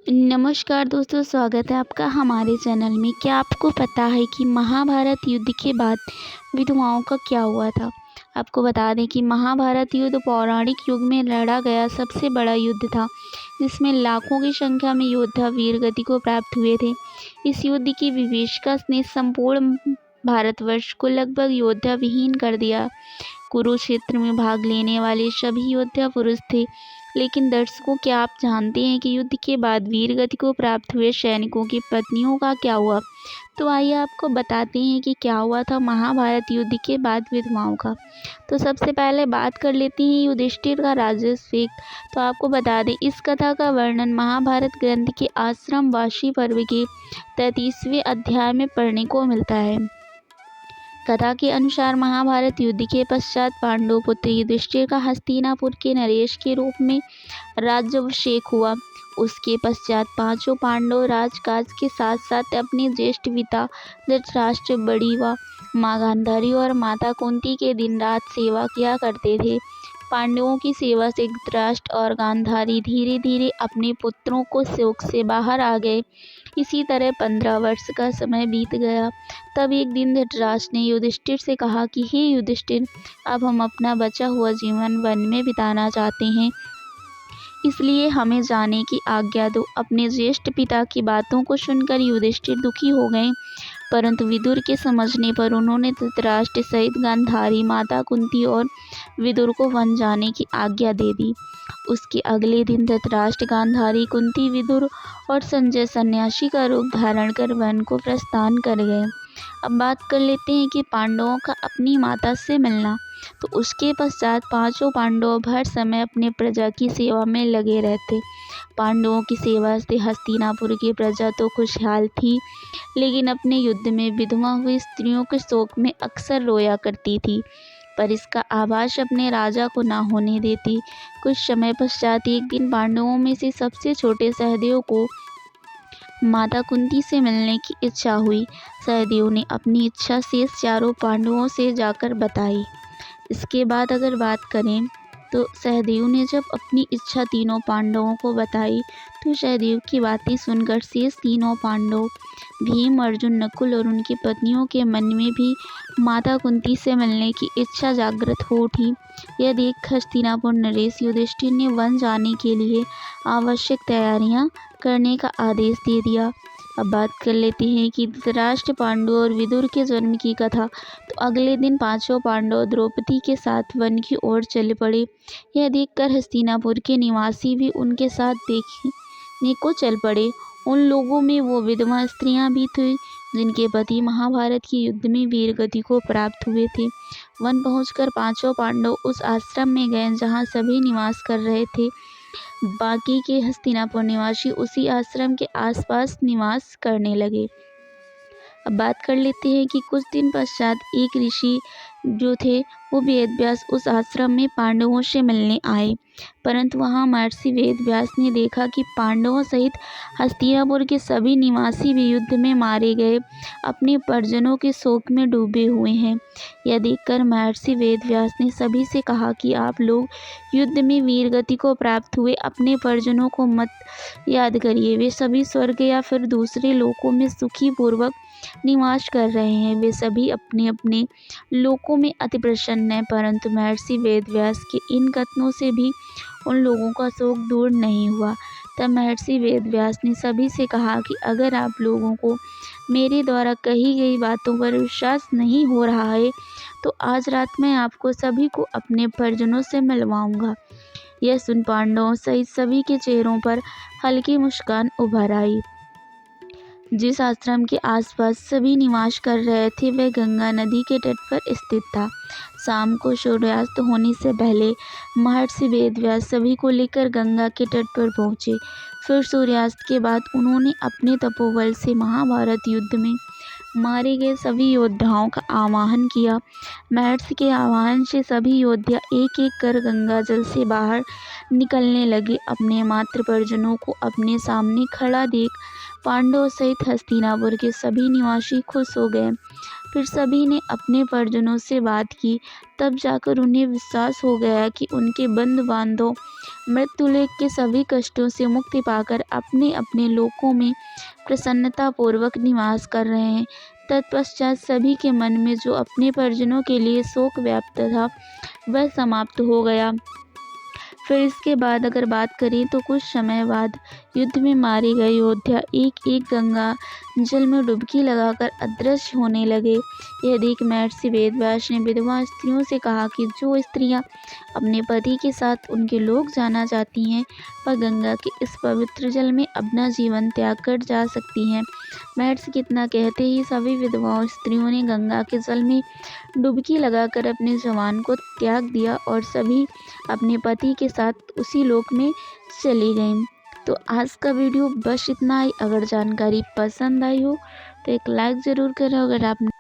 नमस्कार दोस्तों, स्वागत है आपका हमारे चैनल में। क्या आपको पता है कि महाभारत युद्ध के बाद विधवाओं का क्या हुआ था? आपको बता दें कि महाभारत युद्ध पौराणिक युग में लड़ा गया सबसे बड़ा युद्ध था, जिसमें लाखों की संख्या में योद्धा वीरगति को प्राप्त हुए थे। इस युद्ध की विभीषिका ने संपूर्ण भारतवर्ष को लगभग योद्धा विहीन कर दिया। कुरुक्षेत्र में भाग लेने वाले सभी योद्धा पुरुष थे। लेकिन दर्शकों, क्या आप जानते हैं कि युद्ध के बाद वीरगति को प्राप्त हुए सैनिकों की पत्नियों का क्या हुआ? तो आइए आपको बताते हैं कि क्या हुआ था महाभारत युद्ध के बाद विधवाओं का। तो सबसे पहले बात कर लेते हैं युधिष्ठिर का राजस्विक। तो आपको बता दें, इस कथा का वर्णन महाभारत ग्रंथ के आश्रमवासी पर्व के 33वें अध्याय में पढ़ने को मिलता है। कथा के अनुसार महाभारत युद्ध के पश्चात पांडु पुत्र युधिष्ठिर का हस्तिनापुर के नरेश के रूप में राज्याभिषेक हुआ। उसके पश्चात पांचों पांडव राजकाज के साथ साथ अपने ज्येष्ठ पिता धृतराष्ट्र, बड़ी माँ गांधारी और माता कुंती के दिन रात सेवा किया करते थे। पांडवों की सेवा से धृतराष्ट्र और गांधारी धीरे धीरे अपने पुत्रों को शोक से बाहर आ गए। इसी तरह 15 वर्ष का समय बीत गया। तब एक दिन धृतराष्ट्र ने युधिष्ठिर से कहा कि हे युधिष्ठिर, अब हम अपना बचा हुआ जीवन वन में बिताना चाहते हैं, इसलिए हमें जाने की आज्ञा दो। अपने ज्येष्ठ पिता की बातों को सुनकर युधिष्ठिर दुखी हो गए, परंतु विदुर के समझने पर उन्होंने धृतराष्ट्र सहित गांधारी, माता कुंती और विदुर को वन जाने की आज्ञा दे दी। उसके अगले दिन धृतराष्ट्र, गांधारी, कुंती, विदुर और संजय सन्यासी का रूप धारण कर वन को प्रस्थान कर गए। अब बात कर लेते हैं कि पांडवों का अपनी माता से मिलना। तो उसके पश्चात पांचों पांडव हर समय अपने प्रजा की सेवा में लगे रहते। पांडवों की सेवा से हस्तिनापुर की प्रजा तो खुशहाल थी, लेकिन अपने युद्ध में विधवा हुई स्त्रियों के शोक में अक्सर रोया करती थी, पर इसका आभास अपने राजा को ना होने देती। कुछ समय पश्चात एक दिन पांडवों में से सबसे छोटे सहदेव को माता कुंती से मिलने की इच्छा हुई। सहदेव ने अपनी इच्छा शेष चारों पांडवों से जाकर बताई। इसके बाद अगर बात करें तो सहदेव ने जब अपनी इच्छा तीनों पांडवों को बताई, तो सहदेव की बातें सुनकर शेष तीनों पांडव भीम, अर्जुन, नकुल और उनकी पत्नियों के मन में भी माता कुंती से मिलने की इच्छा जागृत हो उठी। यह देख हस्तिनापुर नरेश युधिष्ठिर ने वन जाने के लिए आवश्यक तैयारियां करने का आदेश दे दिया। अब बात कर लेते हैं कि धृतराष्ट्र, पांडु और विदुर के जन्म की कथा। तो अगले दिन पांचों पांडव द्रौपदी के साथ वन की ओर चल पड़े। यह देखकर हस्तिनापुर के निवासी भी उनके साथ देखने को चल पड़े। उन लोगों में वो विधवा स्त्रियां भी थीं जिनके पति महाभारत के युद्ध में वीरगति को प्राप्त हुए थे। वन पहुंचकर पांचों पांडव उस आश्रम में गए जहां सभी निवास कर रहे थे। बाकी के हस्तिनापुर निवासी उसी आश्रम के आसपास निवास करने लगे। अब बात कर लेते हैं कि कुछ दिन पश्चात एक ऋषि जो थे वो वेदव्यास उस आश्रम में पांडवों से मिलने आए, परंतु वहां महर्षि वेदव्यास ने देखा कि पांडवों सहित हस्तिनापुर के सभी निवासी भी युद्ध में मारे गए अपने परिजनों के शोक में डूबे हुए हैं। यह देखकर महर्षि वेदव्यास ने सभी से कहा कि आप लोग युद्ध में वीरगति को प्राप्त हुए अपने परिजनों को मत याद करिए। वे सभी स्वर्ग या फिर दूसरे लोकों में सुखी पूर्वक निवास कर रहे हैं। वे सभी अपने अपने लोकों में अति प्रसन्न हैं, परंतु महर्षि वेदव्यास के इन कथनों से भी उन लोगों का शोक दूर नहीं हुआ। तब महर्षि वेदव्यास ने सभी से कहा कि अगर आप लोगों को मेरे द्वारा कही गई बातों पर विश्वास नहीं हो रहा है, तो आज रात मैं आपको सभी को अपने परिजनों से मिलवाऊंगा। यह सुन पांडवों सहित सभी के चेहरों पर हल्की मुस्कान उभर आई। जिस आश्रम के आसपास सभी निवास कर रहे थे वह गंगा नदी के तट पर स्थित था। शाम को सूर्यास्त होने से पहले महर्षि वेदव्यास सभी को लेकर गंगा के तट पर पहुँचे। फिर सूर्यास्त के बाद उन्होंने अपने तपोबल से महाभारत युद्ध में मारे गए सभी योद्धाओं का आवाहन किया। महर्षि के आह्वान से सभी योद्धा एक एक कर गंगा जल से बाहर निकलने लगे। अपने मातृ परिजनों को अपने सामने खड़ा देख पांडवों सहित हस्तिनापुर के सभी निवासी खुश हो गए। फिर सभी ने अपने परिजनों से बात की, तब जाकर उन्हें विश्वास हो गया कि उनके बंधु बांधव मृत्युलोक के सभी कष्टों से मुक्ति पाकर अपने अपने लोकों में प्रसन्नतापूर्वक निवास कर रहे हैं। तत्पश्चात सभी के मन में जो अपने परिजनों के लिए शोक व्याप्त था वह समाप्त हो गया। फिर इसके बाद अगर बात करें तो कुछ समय बाद युद्ध में मारे गए योद्धा एक एक गंगा जल में डुबकी लगाकर अदृश्य होने लगे। यह देख महर्षि वेदव्यास ने विधवा स्त्रियों से कहा कि जो स्त्रियां अपने पति के साथ उनके लोक जाना चाहती हैं वह गंगा के इस पवित्र जल में अपना जीवन त्याग कर जा सकती हैं। महर्षि कितना कहते ही सभी विधवाओं स्त्रियों ने गंगा के जल में डुबकी लगाकर अपने जवान को त्याग दिया और सभी अपने पति के साथ उसी लोक में चली गईं। तो आज का वीडियो बस इतना ही। अगर जानकारी पसंद आई हो तो एक लाइक ज़रूर करें। अगर आपने